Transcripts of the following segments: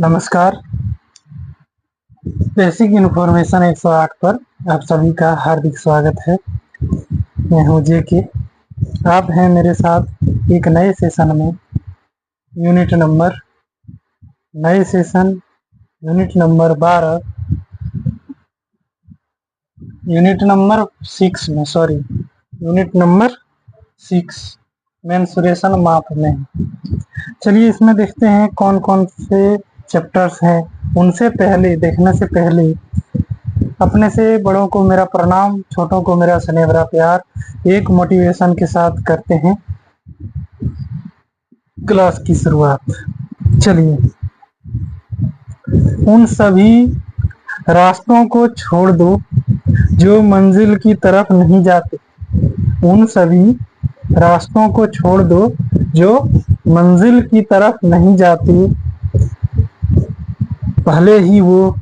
नमस्कार। Basic information 108 पर आप सभी का हार्दिक स्वागत है। मैं हूँ जेके। आप हैं मेरे साथ एक नए सेशन में। Unit number 12 unit number 6 mensuration माप में। चलिए इसमें देखते हैं कौन कौन से चैप्टर्स हैं। उनसे पहले देखने से पहले अपने से बड़ों को मेरा प्रणाम, छोटों को मेरा स्नेह भरा प्यार। एक मोटिवेशन के साथ करते हैं क्लास की शुरुआत। चलिए, उन सभी रास्तों को छोड़ दो जो मंजिल की तरफ नहीं जाते। उन सभी रास्तों को छोड़ दो जो मंजिल की तरफ नहीं जाते, भले ही वो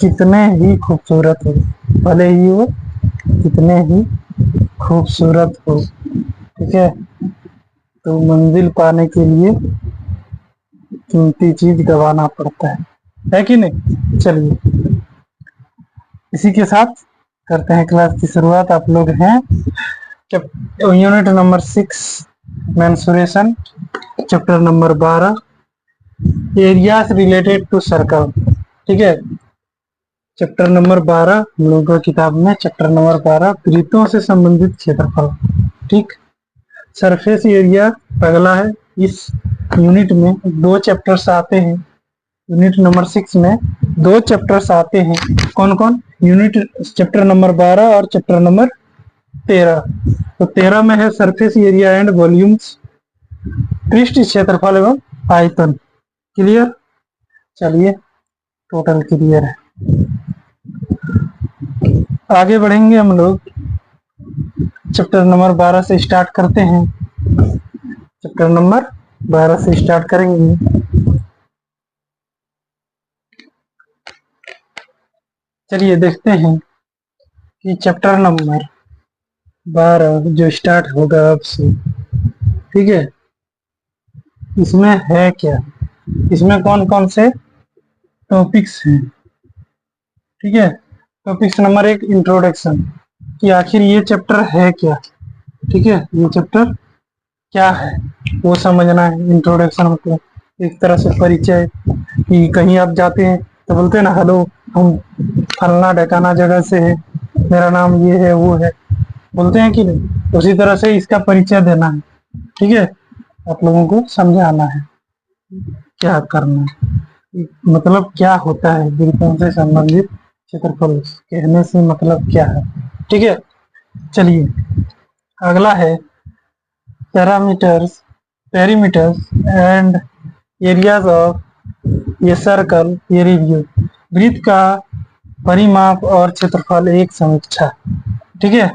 कितने ही खूबसूरत हो। भले ही वो कितने ही खूबसूरत हो। ठीक है, तो मंजिल पाने के लिए कीमती चीज गंवाना पड़ता है कि नहीं। चलिए इसी के साथ करते हैं क्लास की शुरुआत। आप लोग हैं unit number 6 mensuration, chapter number 12 areas related to circle. ठीक है, चैप्टर नंबर 12 हम लोगों का किताब में चैप्टर नंबर 12 वृत्तों से संबंधित क्षेत्रफल। ठीक, सरफेस एरिया अगला है। इस यूनिट में 2 चैप्टर्स आते हैं। यूनिट नंबर 6 में 2 चैप्टर्स आते हैं। कौन कौन? चैप्टर नंबर 12 और चैप्टर नंबर 13। तो 13 में है सरफेस एरिया एंड वॉल्यूम्स, पृष्ठ क्षेत्रफल एवं आयतन। क्लियर? चलिए टोटल क्लियर है। आगे बढ़ेंगे हम लोग। चैप्टर नंबर 12 से स्टार्ट करते हैं। चैप्टर नंबर 12 से स्टार्ट करेंगे। चलिए देखते हैं कि चैप्टर नंबर 12 जो स्टार्ट होगा अब से, ठीक है, इसमें है क्या, इसमें कौन कौन से टॉपिक्स हैं। ठीक है, टॉपिक्स नंबर 1 इंट्रोडक्शन, कि आखिर ये चैप्टर है क्या। ठीक है, ये चैप्टर क्या है वो समझना है। इंट्रोडक्शन मतलब एक तरह से परिचय, कि कहीं आप जाते हैं तो बोलते हैं ना, हेलो हम फलना ढकाना जगह से है, मेरा नाम ये है वो है, बोलते हैं कि नहीं। उसी तरह से इसका परिचय देना है। ठीक है, आप लोगों को समझाना है क्या करना है, मतलब क्या होता है वृत्तों से संबंधित क्षेत्रफल, कहने से मतलब क्या है। ठीक है, चलिए अगला है पेरीमीटर्स एंड एरियाज ऑफ ये सर्कल, ये रिव्यू, वृत्त का परिमाप और क्षेत्रफल एक समीक्षा। ठीक है,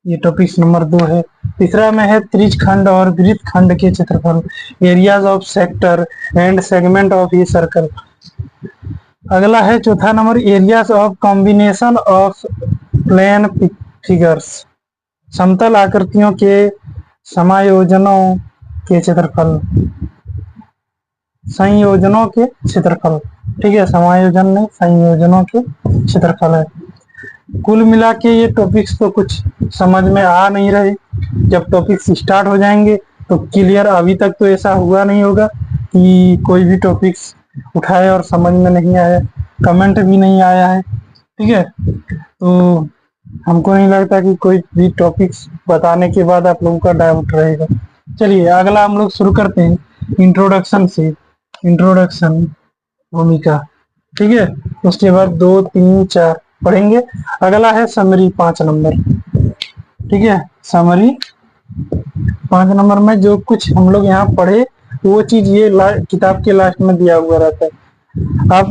ये टॉपिक नंबर 2 है। तीसरा में है त्रिज्यखंड और वृत्त खंड के क्षेत्रफल, areas of sector and segment of ये सर्कल। अगला है चौथा नंबर areas of combination of plane figures, समतल आकृतियों के समायोजनों के क्षेत्रफल, संयोजनों के क्षेत्रफल। ठीक है, समायोजन नहीं, संयोजनों के क्षेत्रफल है। कुल मिला के ये टॉपिक्स तो कुछ समझ में आ नहीं रहे। जब टॉपिक्स स्टार्ट हो जाएंगे तो क्लियर, अभी तक तो ऐसा हुआ नहीं होगा कि कोई भी टॉपिक्स उठाए और समझ में नहीं आया, कमेंट भी नहीं आया है। ठीक है, तो हमको नहीं लगता कि कोई भी टॉपिक्स बताने के बाद आप लोगों का डाउट रहेगा। चलिए अगला हम लोग शुरू करते हैं इंट्रोडक्शन से। इंट्रोडक्शन, भूमिका। ठीक है, उसके बाद 2, 3, 4 पढ़ेंगे। अगला है समरी 5 नंबर। ठीक है, समरी 5 नंबर में जो कुछ हम लोग यहाँ पढ़े वो चीज ये किताब के लास्ट में दिया हुआ रहता है। आप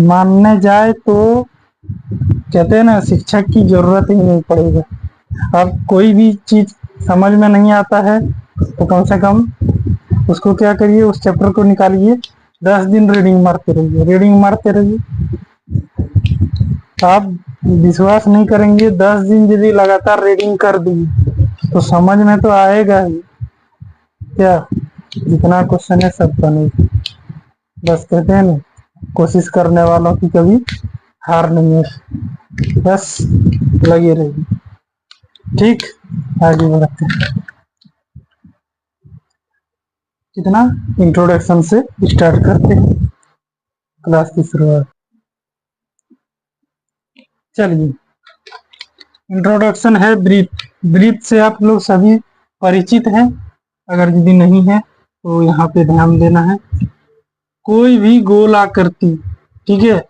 मानने जाए तो कहते हैं ना, शिक्षक की जरूरत ही नहीं पड़ेगा। आप कोई भी चीज समझ में नहीं आता है तो कम से कम उसको क्या करिए, उस चैप्टर को निकालिए, 10 दिन रीडिंग मारते रहिए। आप विश्वास नहीं करेंगे, 10 दिन यदि लगातार रीडिंग कर दी तो समझ में तो आएगा ही क्या। जितना क्वेश्चन है सब बनेगा। बस कहते हैं ना, कोशिश करने वालों की कभी हार नहीं है, बस लगे रहिए। ठीक, आगे बढ़ते हैं। कितना इंट्रोडक्शन से स्टार्ट करते हैं क्लास की शुरुआत। चलिए, इंट्रोडक्शन है ब्रीथ। ब्रीथ से आप लोग सभी परिचित हैं, अगर यदि नहीं है तो यहाँ पे ध्यान देना है। कोई भी गोल आकृति, ठीक है,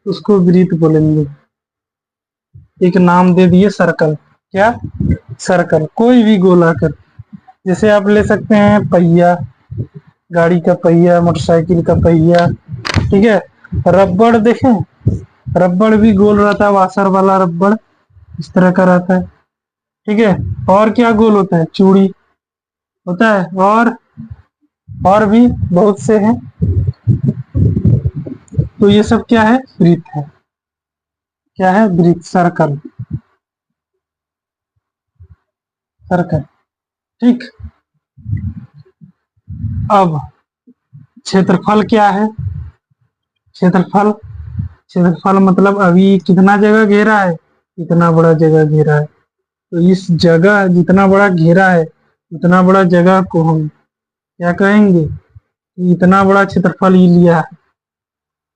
उसको ब्रीथ बोलेंगे। एक नाम दे दिए सर्कल। क्या? सर्कल। कोई भी गोल आकृति, जैसे आप ले सकते हैं पहिया, गाड़ी का पहिया, मोटरसाइकिल का पहिया, ठीक है। रबड़ देखें, रबड़ भी गोल रहता है, वाशर वाला रबड़ इस तरह का रहता है, ठीक है। और क्या गोल होता है? चूड़ी होता है, और भी बहुत से हैं। तो ये सब क्या है? वृत्त है। क्या है? वृत्त, सर्कल, सर्कल, ठीक। अब क्षेत्रफल क्या है? क्षेत्रफल, क्षेत्रफल मतलब अभी कितना जगह घेरा है? इतना बड़ा जगह घेरा है। तो इस जगह जितना बड़ा घेरा है, उतना बड़ा जगह को हम क्या कहेंगे? इतना बड़ा क्षेत्रफल ही लिया है,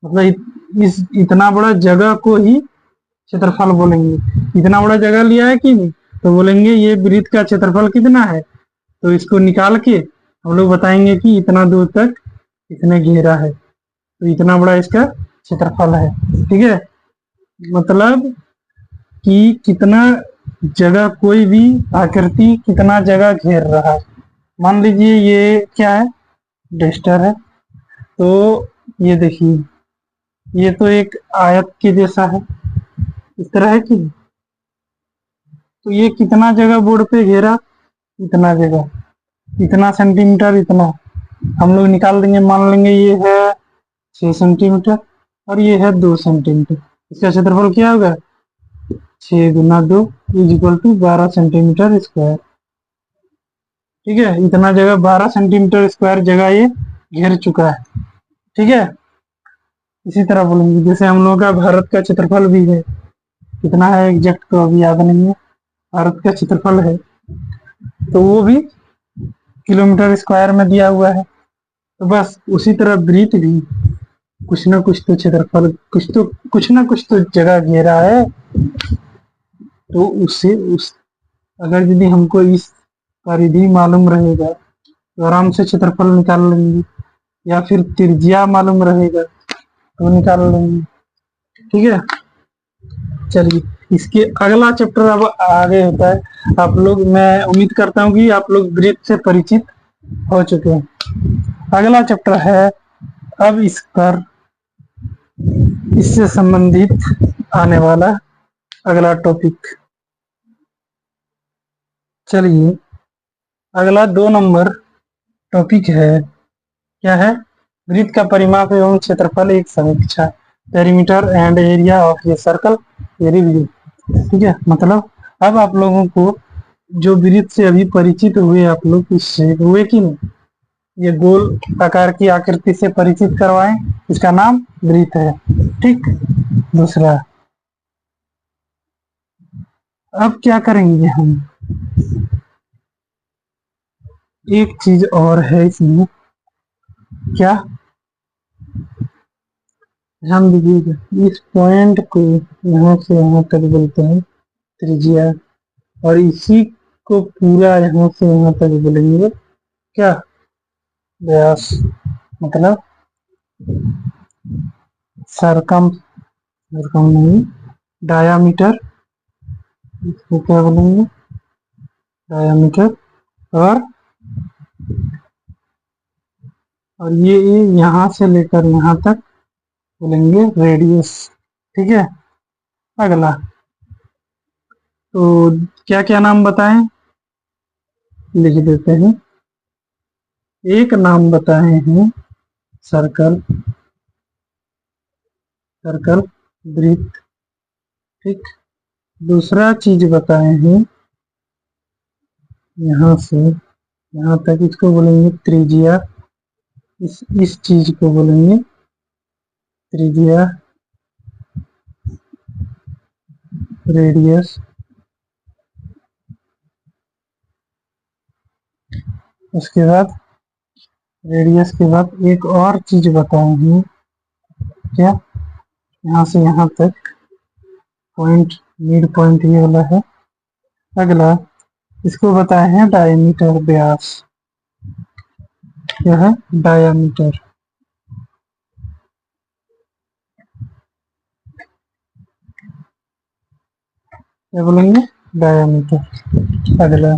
मतलब इस इतना बड़ा जगह को ही क्षेत्रफल बोलेंगे। इतना बड़ा जगह लिया है कि नहीं, तो बोलेंगे ये वृत्त का क्षेत्रफल कितना है। तो इसको निकाल के हम लोग बताएंगे कि इतना दूर तक इसने घेरा है, तो इतना बड़ा इसका क्षेत्रफल है, ठीक है। मतलब कि कितना जगह, कोई भी आकृति कितना जगह घेर रहा है। मान लीजिए ये क्या है? डस्टर है। तो ये देखिए, ये तो एक आयत के जैसा है, इस तरह है कि नहीं? तो ये कितना जगह बोर्ड पे घेरा? इतना जगह, इतना सेंटीमीटर, इतना हम लोग निकाल देंगे। मान लेंगे ये है 6 सेंटीमीटर और ये है 2 सेंटीमीटर। इसका क्षेत्रफल क्या होगा? 6 × 2 = 12 सेंटीमीटर स्क्वायर, ठीक है। इतना जगह 12 सेंटीमीटर स्क्वायर जगह ये घेर चुका है, ठीक है। इसी तरह बोलेंगे, जैसे हम लोगों का भारत का क्षेत्रफल भी है, कितना है एग्जैक्ट तो अभी याद नहीं है, भारत का क्षेत्रफल है, तो वो भी किलोमीटर स्क्वायर में दिया हुआ है। तो बस उसी तरह वृत्त भी कुछ ना कुछ तो क्षेत्रफल, कुछ ना कुछ तो जगह घेरा है। तो उससे अगर यदि हमको इस परिधि मालूम रहेगा तो आराम से क्षेत्रफल निकाल लेंगे, या फिर त्रिज्या मालूम रहेगा तो निकाल लेंगे, ठीक है। चलिए, इसके अगला चैप्टर अब आगे होता है। आप लोग, मैं उम्मीद करता हूँ कि आप लोग वृत्त से परिचित हो चुके हैं। अगला चैप्टर है अब इस पर, इससे संबंधित आने वाला अगला टॉपिक। चलिए, अगला 2 नंबर टॉपिक है, क्या है? वृत्त का परिमाप एवं क्षेत्रफल, एक समीक्षा, perimeter and area of a circle, ये रिव्यू, ठीक है। मतलब अब आप लोगों को जो वृत्त से अभी परिचित हुए, आप लोग इससे हुए कि नहीं? ये गोल आकार की आकृति से परिचित करवाएं, इसका नाम वृत्त है, ठीक। दूसरा, अब क्या करेंगे हम? एक चीज और है इसमें, क्या? ध्यान दीजिएगा, इस पॉइंट को यहाँ से यहाँ तक बोलते हैं त्रिज्या, और इसी को पूरा यहाँ से यहाँ तक बोलेंगे क्या? व्यास। मतलब सरकम, सरकम नहीं, डायामीटर, इसको क्या बोलेंगे? डायामीटर। और ये यहाँ से लेकर यहाँ तक बोलेंगे रेडियस, ठीक है। अगला, तो क्या क्या नाम बताएं? लिख देते हैं। एक नाम बताए हैं सर्कल, सर्कल, वृत्त, ठीक। दूसरा चीज बताए हैं यहाँ से यहाँ तक इसको बोलेंगे त्रिज्या। इस चीज को बोलेंगे त्रिज्या, रेडियस। उसके बाद रेडियस के बाद एक और चीज बताएंगे, क्या? यहाँ से यहाँ तक पॉइंट, मिड पॉइंट ये वाला है। अगला इसको बताए हैं डायमीटर, व्यास। क्या है? डायमीटर। क्या बोलेंगे? डायमीटर। अगला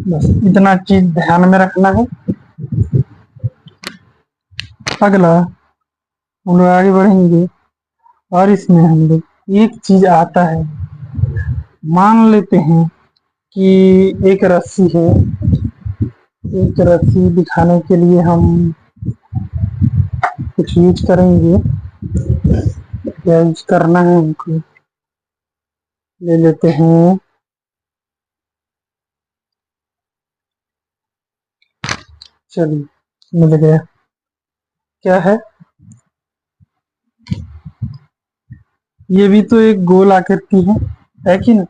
बस इतना चीज ध्यान में रखना है। अगला हम लोग आगे बढ़ेंगे और इसमें हम लोग एक चीज आता है, मान लेते हैं कि एक रस्सी है। एक रस्सी दिखाने के लिए हम कुछ यूज करेंगे। क्या यूज करना है हमको? ले लेते हैं, चलिए मिल गया। क्या है? ये भी तो एक गोल आकृति है कि ना?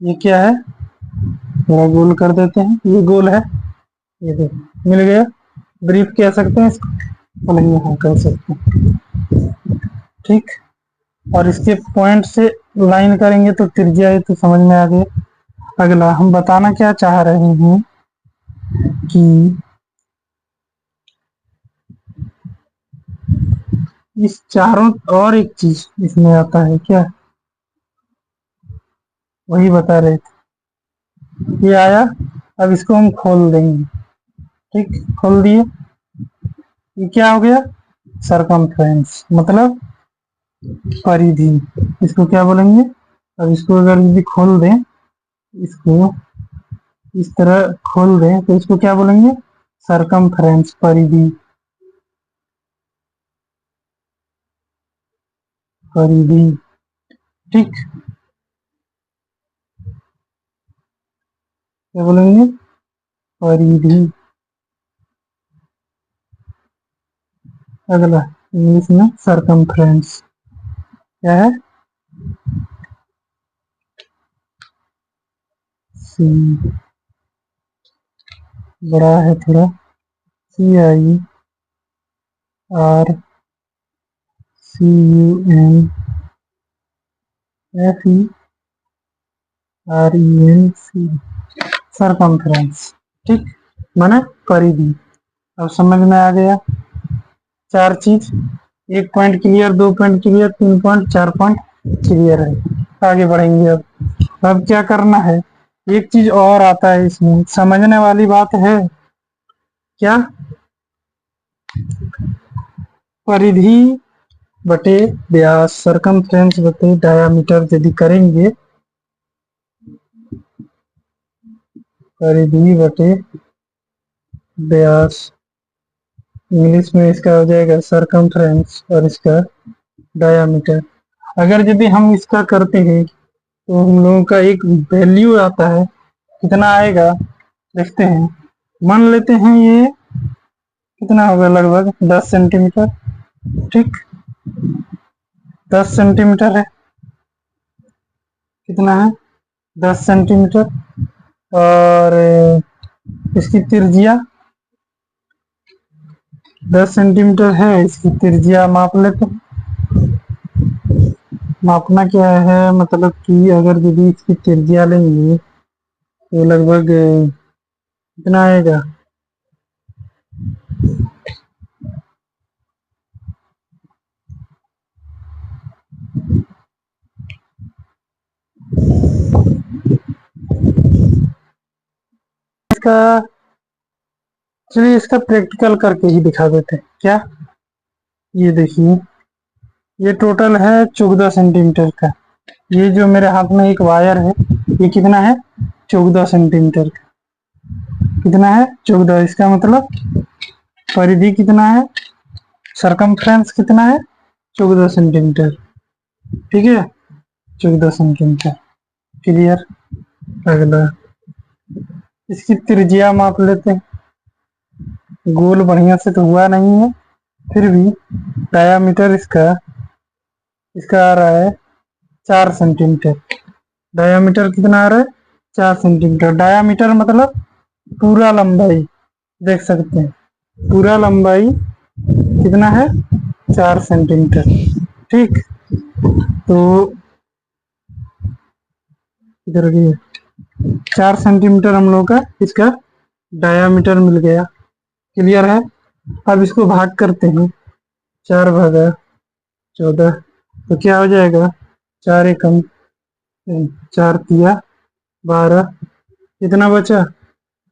ये क्या है? थोड़ा गोल कर देते हैं, ये गोल है। ये देखो मिल गया। ब्रीफ कह सकते हैं इसको, बोलेंगे हाँ कह सकते हैं। ठीक। और इसके पॉइंट से लाइन करेंगे तो त्रिज्या है, तो समझ में आ गया। अगला हम बताना क्या चाह रहे हैं कि इस चारों और एक चीज इसमें आता है, क्या? वही बता रहे थे। ये आया, अब इसको हम खोल देंगे। ठीक, खोल दिए। ये क्या हो गया? सरकमफ्रेंस, मतलब परिधि। इसको क्या बोलेंगे? अब इसको अगर यदि खोल दें, इसको इस तरह खोल दें तो इसको क्या बोलेंगे? सरकमफ्रेंस, परिधि। परिधि। ठीक। क्या बोलेंगे? परिधि। अगला इंग्लिश में सरकमफ्रेंस क्या है? सी, बड़ा है थोड़ा, CIRCUMFERENC, सरकमफ्रेंस। ठीक, माने परिधि। अब समझ में आ गया चार चीज। एक पॉइंट क्लियर, दो पॉइंट क्लियर, तीन पॉइंट, चार पॉइंट क्लियर है। आगे बढ़ेंगे। अब क्या करना है? एक चीज और आता है इसमें, समझने वाली बात है। क्या? परिधि बटे व्यास, सरकमफ्रेंस बटे डायामीटर यदि करेंगे, परिधि बटे व्यास, इंग्लिश में इसका हो जाएगा सरकमफ्रेंस और इसका डायामीटर। अगर यदि हम इसका करते हैं तो हम लोगों का एक वैल्यू आता है, कितना आएगा देखते हैं। मान लेते हैं ये कितना होगा, लगभग 10 सेंटीमीटर। ठीक, 10 सेंटीमीटर है। कितना है? 10 सेंटीमीटर। और इसकी त्रिज्या 10 सेंटीमीटर है। इसकी त्रिज्या माप लेते हैं। मापना क्या है, मतलब कि अगर यदि इसकी त्रिज्या लेंगे तो लगभग कितना आएगा? इसका, चलिए इसका प्रैक्टिकल करके ही दिखा देते हैं। क्या? ये देखिए, ये टोटल है 14 सेंटीमीटर का। ये जो मेरे हाथ में एक वायर है, ये कितना है? 14 सेंटीमीटर का। कितना है? 14। इसका मतलब परिधि कितना है? सरकमफ्रेंस कितना है? 14 सेंटीमीटर। ठीक है, 14 सेंटीमीटर। क्लियर। अगला इसकी त्रिज्या माप लेते हैं। गोल बढ़िया से तो हुआ नहीं है, फिर भी डायामीटर इसका इसका आ रहा है 4 सेंटीमीटर। डायामीटर कितना आ रहा है? 4 सेंटीमीटर। डायामीटर मतलब पूरा लंबाई, देख सकते हैं पूरा लंबाई कितना है? 4 सेंटीमीटर। ठीक, तो इधर भी 4 सेंटीमीटर हम लोग का इसका डायामीटर मिल गया। क्लियर है? अब इसको भाग करते हैं, 4 भागा 14, तो क्या हो जाएगा? 4 एकम 4 तिया 12, कितना बचा?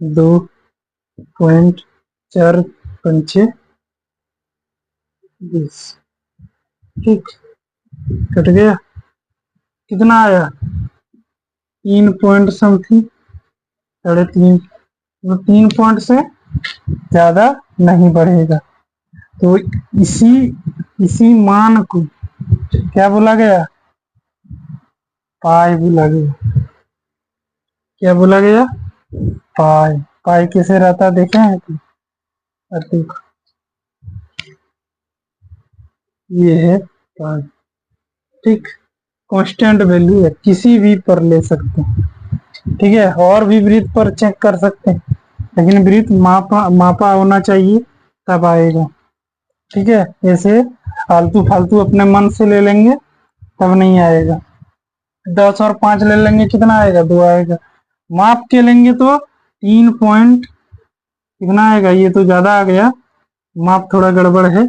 2.4 पंचे 20। ठीक, कट गया। कितना आया? 3 पॉइंट समथिंग, 3.5। तो 3 पॉइंट से ज्यादा नहीं बढ़ेगा। तो इसी इसी मान को क्या बोला गया? पाई बोला गया। क्या बोला गया? पाई। पाई कैसे रहता है देखे हैं? तो देखो, ये है पाई। ठीक, कांस्टेंट वैल्यू है, किसी भी पर ले सकते हैं। ठीक है, और भी वृत्त पर चेक कर सकते हैं, लेकिन वृत्त मापा मापा होना चाहिए तब आएगा। ठीक है, ऐसे फालतू फालतू अपने मन से ले लेंगे तब नहीं आएगा। 10 और 5 ले लेंगे, कितना आएगा? 2 आएगा। माप के लेंगे तो 3 पॉइंट कितना आएगा? ये तो ज्यादा आ गया, माप थोड़ा गड़बड़ है।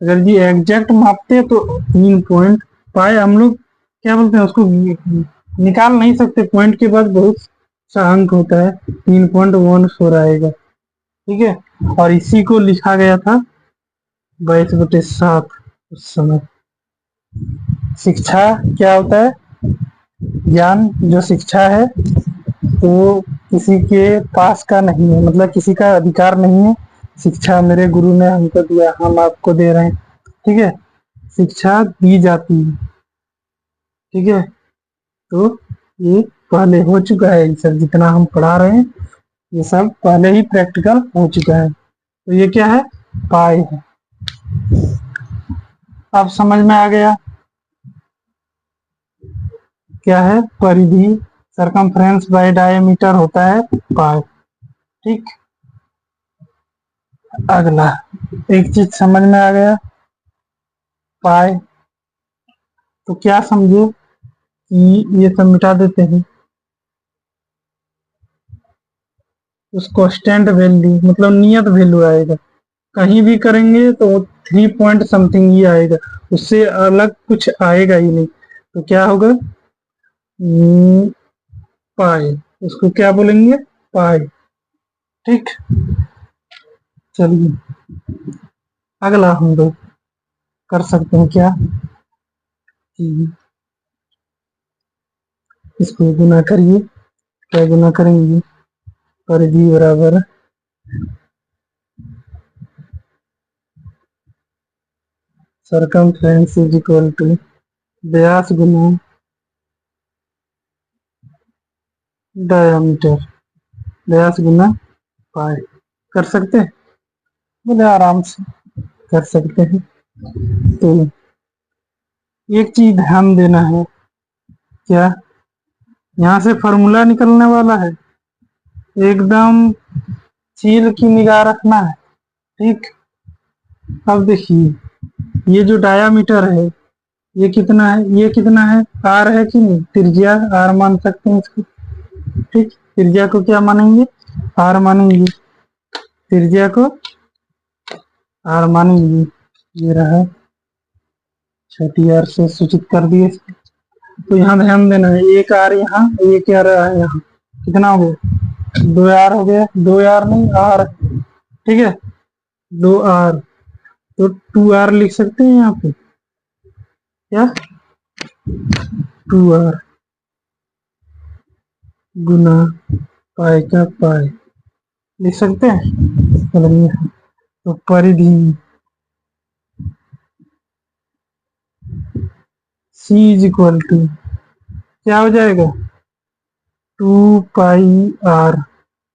अगर ये एग्जैक्ट मापते तो 3 पॉइंट पाए हम लोग क्या बोलते हैं उसको, निकाल नहीं सकते, पॉइंट के बाद बहुत सा अंक होता है, 3.14 आएगा। ठीक है, और इसी को लिखा गया था 22/7 उस समय। शिक्षा क्या होता है? ज्ञान। जो शिक्षा है वो किसी के पास का नहीं है, मतलब किसी का अधिकार नहीं है। शिक्षा मेरे गुरु ने हमको दिया, हम आपको दे रहे हैं। ठीक है, शिक्षा दी जाती है। ठीक है, तो ये पहले हो चुका है, ये सब जितना हम पढ़ा रहे हैं ये सब पहले ही प्रैक्टिकल हो चुका है। तो ये क्या है? पाई है। अब समझ में आ गया क्या है? परिधि, सरकमफ्रेंस बाय डायमीटर होता है पाई। ठीक, अगला एक चीज समझ में आ गया, पाई। तो क्या समझो कि ये सब मिटा देते हैं, उस कांस्टेंट वैल्यू मतलब नियत वैल्यू आएगा। कहीं भी करेंगे तो 3 पॉइंट समथिंग ही आएगा, उससे अलग कुछ आएगा ही नहीं। तो क्या होगा? पाई, उसको क्या बोलेंगे? पाई। ठीक, चलिए अगला हम लोग कर सकते हैं क्या कि इसको गुना करिए। क्या गुना करेंगे? परिधि बराबर सरकमफ्रेंस इज इक्वल टू व्यास गुना डायमीटर, व्यास गुना पाई। कर सकते हैं? बोले आराम से कर सकते हैं। तो एक चीज ध्यान देना है, क्या? यहाँ से फॉर्मूला निकलने वाला है, एकदम चील की निगाह रखना है। ठीक, अब देखिए ये जो डायामीटर है ये कितना है? ये कितना है? आर है कि नहीं? त्रिज्या आर मान सकते हैं इसको। ठीक, त्रिज्या को क्या मानेंगे? आर मानेंगे। त्रिज्या को आर मानेंगे। ये रहा, छोटी आर से सूचित कर दिए। तो यहाँ ध्यान देना है, एक आर यहाँ, एक आर यहाँ, कितना हो गया? 2 आर हो गया। 2 आर नहीं, आर। ठीक है, 2 आर। तो 2 आर लिख सकते हैं यहाँ पे, क्या? 2 आर गुना पाई का पाई लिख सकते हैं। चलिए, तो परिधि C इज इक्वल टू क्या हो जाएगा? 2 पाई आर।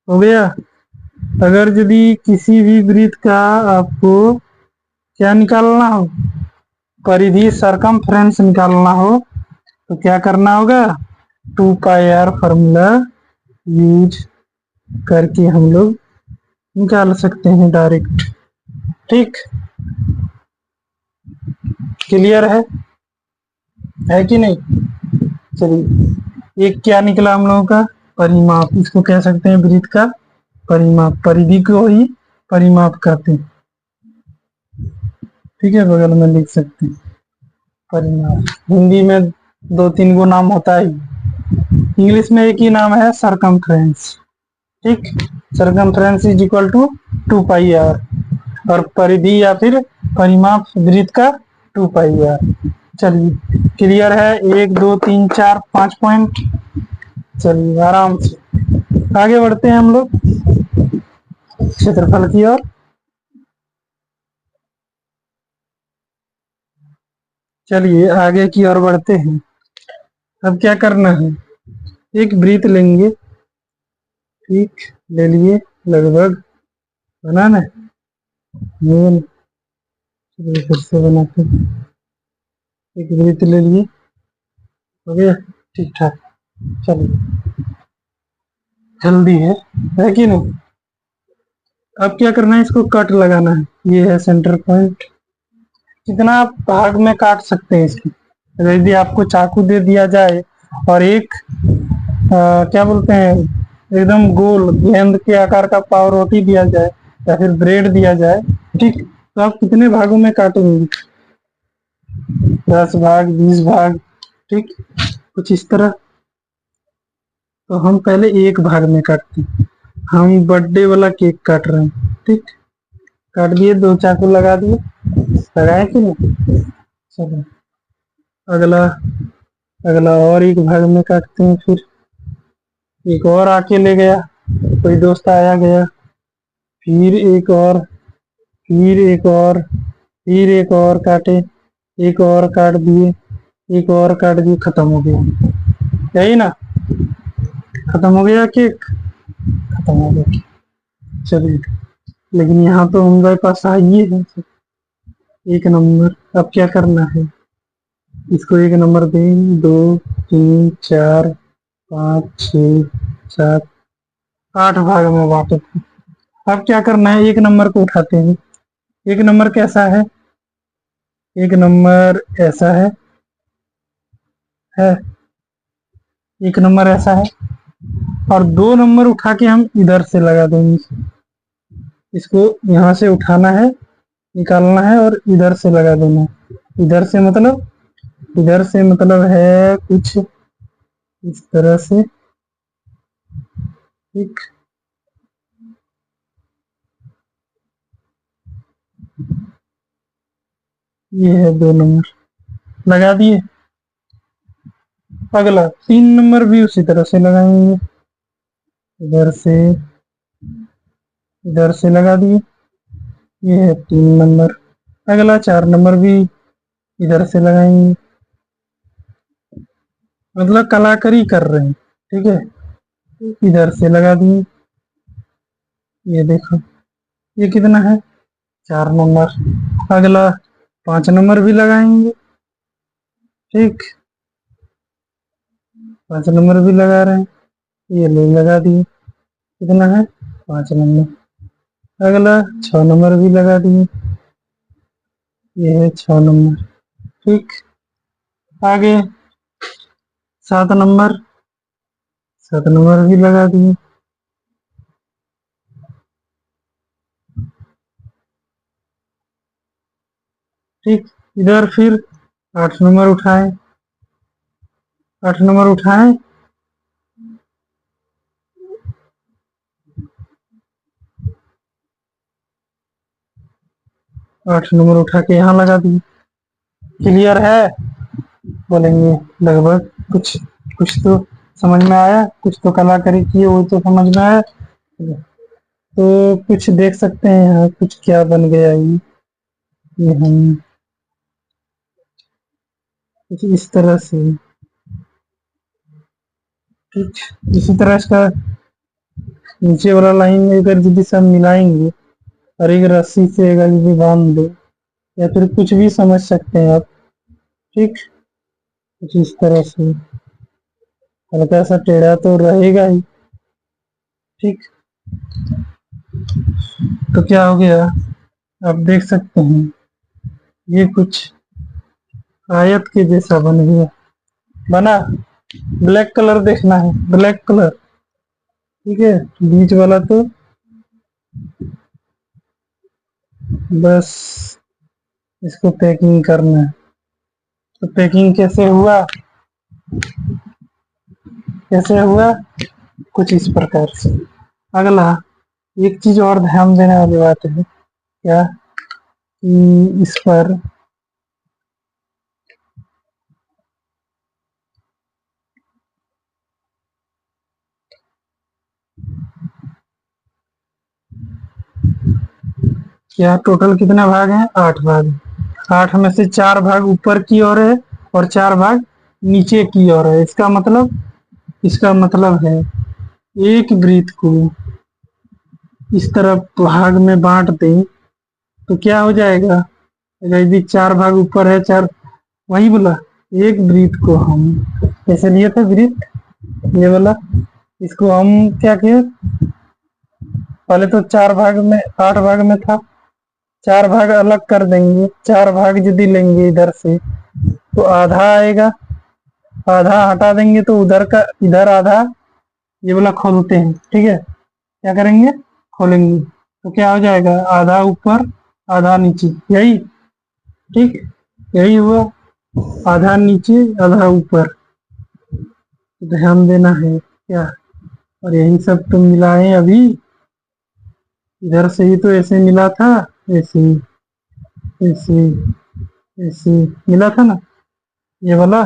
हो गया। अगर यदि किसी भी वृत्त का आपको क्या निकालना हो, परिधि सरकमफ्रेंस निकालना हो, तो क्या करना होगा, 2πr फॉर्मूला यूज करके हम लोग निकाल सकते हैं डायरेक्ट। ठीक, क्लियर है कि नहीं? चलिए, एक क्या निकला हम लोगों का, परिमाप, इसको कह सकते हैं वृत्त का परिमाप, परिधि को ही परिमाप कहते हैं। ठीक है, बगल में लिख सकते हैं परिमाप। हिंदी में दो तीन गो नाम होता है, इंग्लिश में एक ही नाम है, सरकमफ्रेंस। ठीक, circumference is equal to 2πr, और परिधि या फिर परिमाप वृत्त का 2πr। चलिए, क्लियर है? 1 2 3 4 5 पॉइंट। चलिए, आराम से आगे बढ़ते हैं हम लोग क्षेत्रफल की ओर। चलिए, आगे की ओर बढ़ते हैं। अब क्या करना है, एक वृत्त लेंगे। ठीक, ले लिए लगभग, बनाना है ये, फिर से बनाते हैं। एक वृत्त ले लिए, हो गया ठीक ठाक। चलिए, जल्दी है कि नहीं? अब क्या करना है, इसको कट लगाना है। ये है सेंटर पॉइंट। कितना आप भाग में काट सकते हैं इसकी, यदि आपको चाकू दे दिया जाए और एक क्या बोलते हैं, एकदम गोल गेंद के आकार का पाव रोटी दिया जाए या फिर ब्रेड दिया जाए, ठीक, तो आप कितने भागों में काटेंगे? 10 भाग, 20 भाग, ठीक, कुछ इस तरह। तो हम पहले एक भाग में काटते हैं। हम बर्थडे वाला केक काट रहे हैं। ठीक, काट दिए, 2 चाकू लगा दिए, लगाए कि नहीं? चलो, अगला अगला और एक भाग में काटते हैं। फिर एक और आके ले गया, कोई दोस्त आया गया, फिर एक और, फिर एक और, फिर एक और काटे, एक और काट दिए, एक और काट दिए, खत्म हो गया। यही ना, खत्म हो गया केक, खत्म हो गया। चलिए, लेकिन यहाँ तो हमारे पास आइए है 1 नंबर। अब क्या करना है, इसको 1 नंबर दें, 2 3 4 5 6 7 8 भाग में बांटे। अब क्या करना है, 1 नंबर को उठाते हैं। 1 नंबर कैसा है, 1 नंबर ऐसा है 1 नंबर ऐसा है, और 2 नंबर उठा के हम इधर से लगा देंगे। इसको यहाँ से उठाना है, निकालना है और इधर से लगा देना है। इधर से मतलब है कुछ इस तरह से। ठीक, ये है 2 नंबर लगा दिए। अगला 3 नंबर भी उसी तरह से लगाएंगे, इधर से इधर से लगा दिए, ये है 3 नंबर। अगला 4 नंबर भी इधर से लगाएंगे, मतलब कलाकारी कर रहे हैं। ठीक है, इधर से लगा दिए, ये देखो, ये कितना है, 4 नंबर। अगला 5 नंबर भी लगाएंगे। ठीक, 5 नंबर भी लगा रहे हैं, ये ले लगा दिए, कितना है, 5 नंबर। अगला 6 नंबर भी लगा दिए, ये है 6 नंबर। ठीक, आगे 7 नंबर, 7 नंबर भी लगा दिए। ठीक, इधर फिर 8 नंबर उठाए, 8 नंबर उठाए, 8 नंबर उठा के यहाँ लगा दिए। क्लियर है? बोलेंगे लगभग, कुछ कुछ तो समझ में आया, कुछ तो कलाकारी की वो तो समझ में आया। तो कुछ देख सकते हैं यहाँ, कुछ क्या बन गया ये हम कुछ इस तरह से। ठीक, इसी तरह इसका नीचे वाला लाइन अगर यदि सब मिलाएंगे और एक रस्सी से अगर यदि बांध दो या फिर कुछ भी समझ सकते हैं आप। ठीक, कुछ इस तरह से हल्का सा टेढ़ा तो रहेगा ही। ठीक, तो क्या हो गया, आप देख सकते हैं ये कुछ आयत के जैसा बन गया, बना। ब्लैक कलर देखना है, ब्लैक कलर। ठीक है, बीच वाला तो बस इसको पैकिंग करना है। तो पैकिंग कैसे हुआ, कैसे हुआ, कुछ इस प्रकार से। अगला एक चीज और ध्यान देने वाली बात है, क्या कि इस पर क्या टोटल कितने भाग हैं, 8 भाग। 8 में से 4 भाग ऊपर की ओर है और 4 भाग नीचे की ओर है। इसका मतलब है एक वृत्त को इस तरफ भाग में बांट दें तो क्या हो जाएगा, अगर यदि 4 भाग ऊपर है, 4, वही बोला, एक वृत्त को हम कैसे लिए थे, वृत्त ये वाला, इसको हम क्या किए, पहले तो 4 भाग में, 8 भाग में था, 4 भाग अलग कर देंगे। 4 भाग यदि लेंगे इधर से तो आधा आएगा, आधा हटा देंगे तो उधर का इधर आधा, ये वाला खोलते हैं। ठीक है, क्या करेंगे, खोलेंगे तो क्या हो जाएगा, आधा ऊपर आधा नीचे, यही। ठीक, यही हुआ, आधा नीचे आधा ऊपर। ध्यान देना है क्या, और यही सब तो मिलाए अभी, इधर से ही तो ऐसे मिला था, ऐसे ऐसे ऐसे मिला था ना, ये वाला।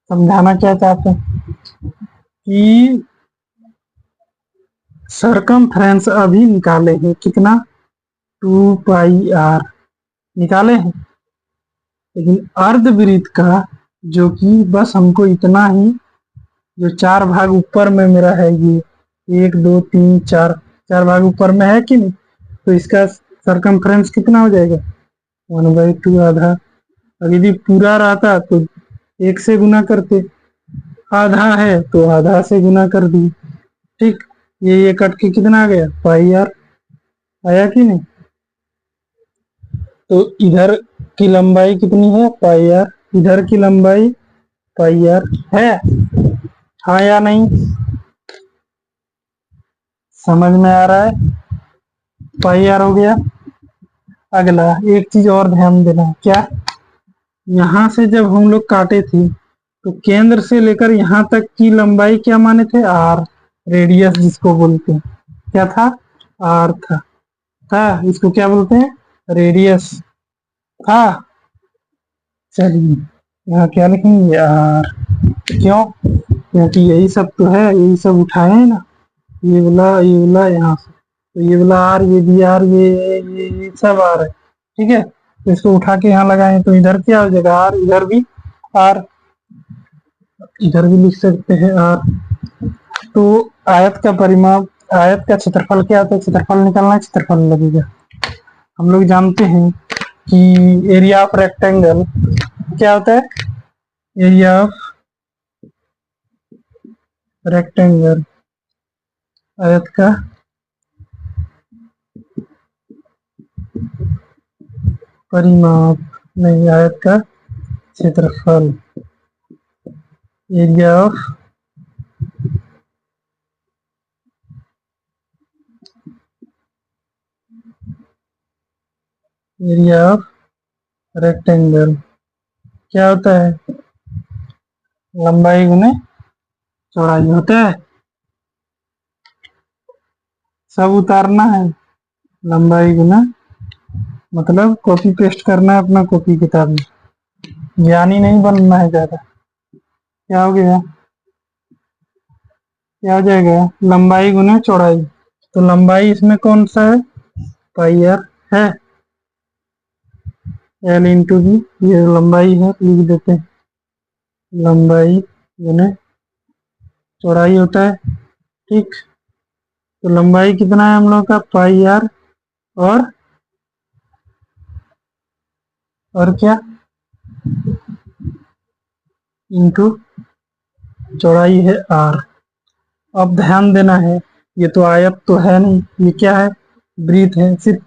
समझाना क्या चाहते हैं कि सरकमफ्रेंस अभी निकाले हैं कितना, 2 पाई आर निकाले हैं, लेकिन अर्धवृत्त का जो कि बस हमको इतना ही, जो 4 भाग ऊपर में मेरा है, ये 1 2 3 4, 4 भाग ऊपर में है कि नहीं, तो इसका सरकमफ्रेंस कितना हो जाएगा, 1/2 आधा। अब यदि पूरा रहता तो 1 से गुना करते, आधा है तो आधा से गुना कर दी। ठीक, ये कट के कितना आ गया, पाई आर आया कि नहीं। तो इधर की लंबाई कितनी है, पाई आर, इधर की लंबाई पाई आर है, हाँ या नहीं, समझ में आ रहा है, पाई आर हो गया। अगला एक चीज और ध्यान देना, क्या, यहाँ से जब हम लोग काटे थे तो केंद्र से लेकर यहाँ तक की लंबाई क्या माने थे, आर, रेडियस जिसको बोलते हैं, क्या था, आर था, इसको क्या बोलते हैं, रेडियस था। चलिए यहाँ क्या लिखेंगे, आर, क्यों, क्योंकि यही सब तो है, यही सब उठाए हैं ना, ये बोला यहाँ से, तो ये बोला आर, ये भी आर, ये सब आर है। ठीक है, तो इसको उठा के यहाँ लगाए तो इधर क्या हो जाएगा, आर, इधर भी आर, इधर भी लिख सकते हैं आर। तो आयत का परिमाप, आयत का क्षेत्रफल क्या होता है, क्षेत्रफल निकालना है, क्षेत्रफल लगेगा। हम लोग जानते हैं कि एरिया ऑफ रेक्टेंगल क्या होता है, एरिया ऑफ रेक्टेंगल, आयत का परिमाप, नहीं, आयत का क्षेत्रफल, एरिया ऑफ रेक्टेंगल क्या होता है, लंबाई गुने चौड़ाई होता है, सब उतारना है, लंबाई गुना, मतलब कॉपी पेस्ट करना है अपना कॉपी किताब में, ज्ञानी नहीं बनना है ज्यादा। क्या हो गया, क्या हो जाएगा, लंबाई गुना चौड़ाई, तो लंबाई इसमें कौन सा है, पाई आर है, एल इंटू बी, ये लंबाई है, लिख देते हैं, लंबाई गुने चौड़ाई होता है। ठीक। तो लंबाई कितना है हम लोग का, पाई आर, और क्या, इंटू चौड़ाई है आर। अब ध्यान देना है, ये तो आयत तो है नहीं, ये क्या है, वृत्त है। सिर्फ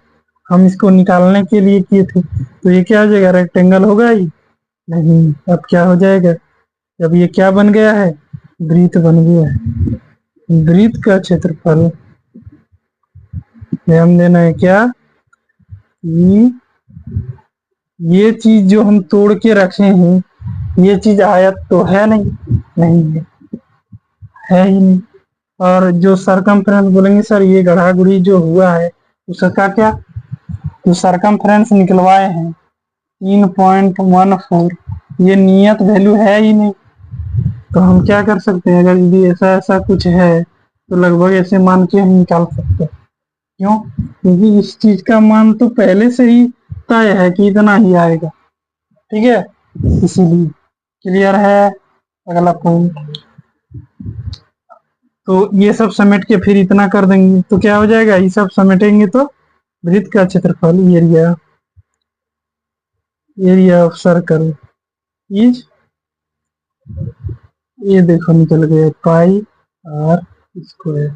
हम इसको निकालने के लिए किए थे, तो ये क्या हो जाएगा, रेक्टेंगल होगा ही नहीं। अब क्या हो जाएगा, जब ये क्या बन गया है, वृत्त बन गया है। वृत्त का क्षेत्रफल, ध्यान देना है क्या, कि ये चीज जो हम तोड़ के रखे हैं, ये चीज आयत तो है नहीं, नहीं है ही नहीं। और जो सरकमफ्रेंस बोलेंगे सर ये गढ़ा गुड़ी जो हुआ है उसका क्या, जो सरकमफ्रेंस निकलवाए हैं 3.14, ये नियत वैल्यू है ही नहीं। तो हम क्या कर सकते हैं, अगर यदि ऐसा ऐसा कुछ है तो लगभग ऐसे मान के हम निकाल सकते हैं। क्यों, क्योंकि इस चीज का मान तो पहले से ही तय है कि इतना ही आएगा, ठीक है, इसीलिए। क्लियर है, अगला पॉइंट। तो ये सब समेट के फिर इतना कर देंगे तो क्या हो जाएगा, ये सब समेटेंगे तो वृत्त का क्षेत्रफल, area, area of circle is, ये देखो निकल गया, पाई आर स्क्वायर।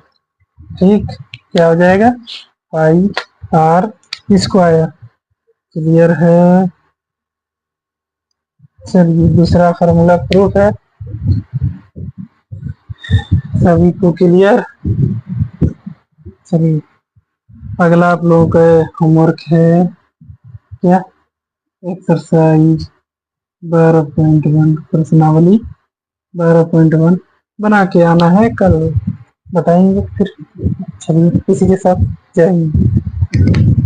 ठीक, क्या हो जाएगा, पाई आर स्क्वायर। क्लियर है, चलिए दूसरा फार्मूला प्रूफ है, सभी को क्लियर। चलिए अगला आप लोगों का होमवर्क है क्या, एक्सरसाइज 12.1 प्रश्नावली 12.1 बना के आना है, कल बताएंगे फिर। चलिए इसी के साथ जय हिंद।